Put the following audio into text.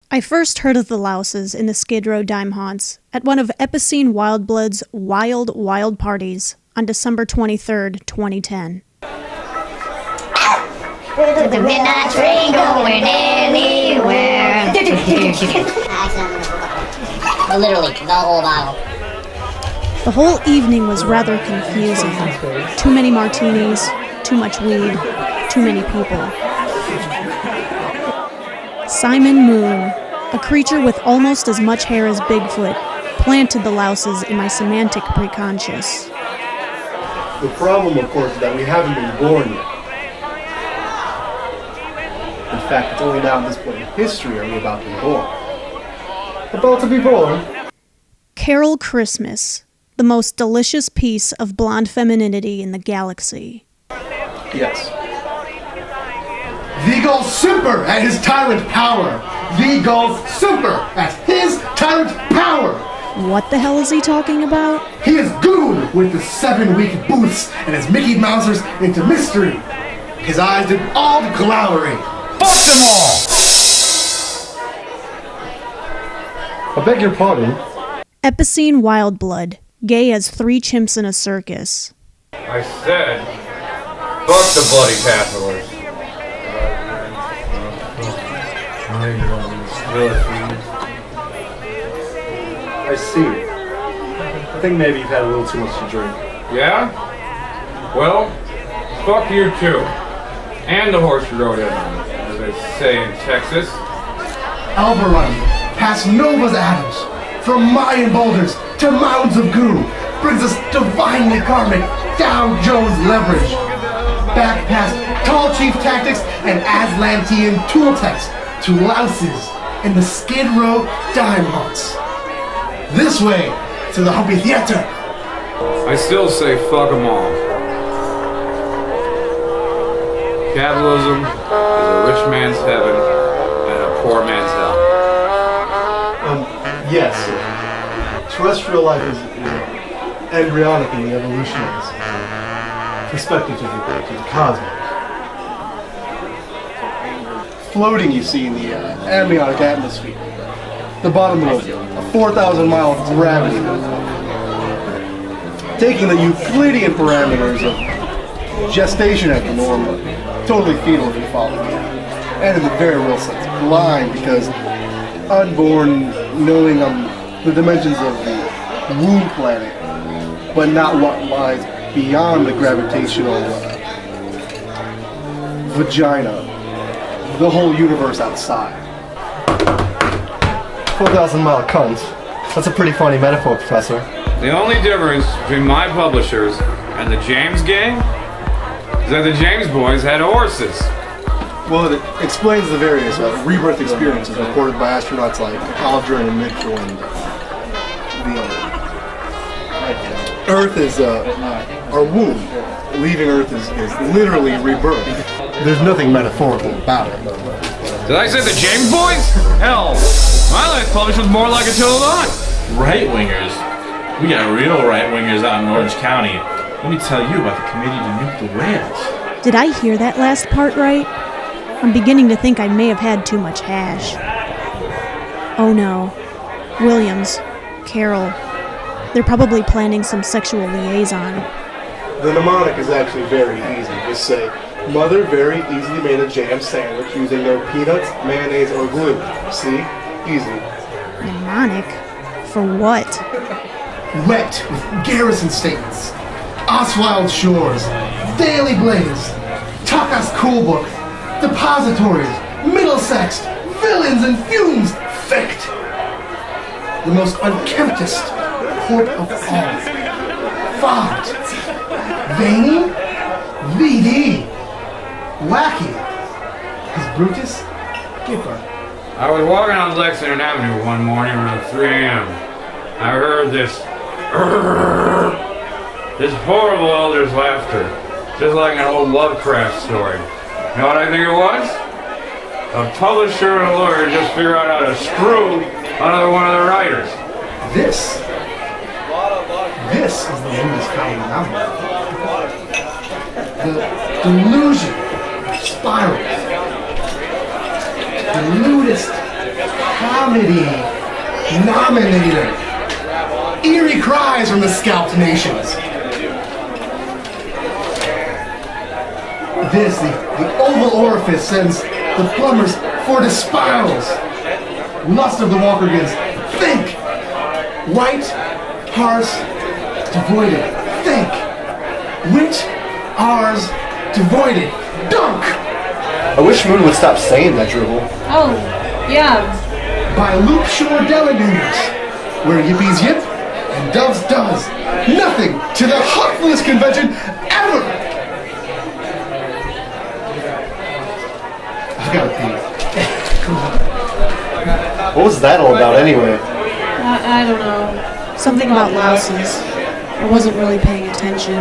I first heard of the Louses in the Skidrow Dimehaunts at one of Epicene Wildblood's Wild Wild Parties on December 23rd, 2010. There's a midnight train going anywhere. Literally, the whole bottle. The whole evening was rather confusing. Too many martinis, too much weed, too many people. Simon Moon, a creature with almost as much hair as Bigfoot, planted the Louses in my semantic preconscious. The problem, of course, is that we haven't been born yet. In fact, it's only now at this point in history are we about to be born. About to be born. Carol Christmas, the most delicious piece of blonde femininity in the galaxy. Yes. Vigol Semper at his tyrant power! Vigol Semper at his tyrant power! What the hell is he talking about? He is goon with the 7-week booths and his Mickey Mousers into mystery. His eyes did all the glowering. Fuck them all! I beg your pardon? Epicene Wildblood, gay as 3 chimps in a circus. I said, fuck the bloody capitalists. I see. I think maybe you've had a little too much to drink. Yeah? Well, fuck you too. And the horse you rode in on, as they say in Texas. Alvaron, past Nova's atoms, from Mayan boulders to mounds of goo, brings us divinely karmic Dow Jones leverage. Back past Tall Chief tactics and Aslantean tool text to Louses in the Skidrow Dimehaunts. This way to the Humpy Theater. I still say fuck them all. Capitalism is a rich man's heaven and a poor man's hell. Yes. Terrestrial life is embryonic in the evolution of this perspective to the cosmos. Floating, you see, in the amniotic atmosphere. The bottom of a 4,000-mile gravity. Taking the Euclidean parameters of gestation at the norm, totally fetal if you follow me. And in the very real sense, blind because unborn, knowing the dimensions of the womb planet, but not what lies beyond the gravitational vagina, the whole universe outside. 4,000-mile cunt. That's a pretty funny metaphor, Professor. The only difference between my publishers and the James gang is that the James boys had horses. Well, it explains the various rebirth experiences reported by astronauts like Aldrin and Mitchell and the Earth is our womb. Leaving Earth is literally rebirth. There's nothing metaphorical about it. Did I say the James boys? Hell, my life published was more like a till on. Right-wingers? We got real right-wingers out in Orange County. Let me tell you about the committee to nuke the whales. Did I hear that last part right? I'm beginning to think I may have had too much hash. Oh no. Williams. Carol. They're probably planning some sexual liaison. The mnemonic is actually very easy. Just say, Mother very easily made a jam sandwich using no peanuts, mayonnaise, or glue. See? Easy. Mnemonic? For what? Wet with garrison statements. Oswald Shores. Daily Blaze. Taka's Cool Book. Depositories. Middlesex. Villains and fumes. Fict. The most unkemptest port of all. Fogged. Veiny. VD. Wacky. Is Brutus? Gipper. I was walking on Lexington Avenue one morning around 3 a.m. I heard this horrible elder's laughter, just like an old Lovecraft story. You know what I think it was? A publisher and a lawyer just figured out how to screw another one of the writers. This is the Louses coming out. The delusion spirals. The lewdest Comedy nominator. Eerie cries from the scalped nations. This, the oval orifice, sends the plumbers for the spirals. Lust of the Walkergans. Think! White, Hars, devoided. Think! Wit, Ars, devoided. Dunk! I wish Moon would stop saying that dribble. Oh, yeah. By Loop Shore Delegators, where Yippies yip and Doves does. Nothing to the Huffless convention ever! I gotta pee. What was that all about anyway? I don't know. Something about louses. I wasn't really paying attention.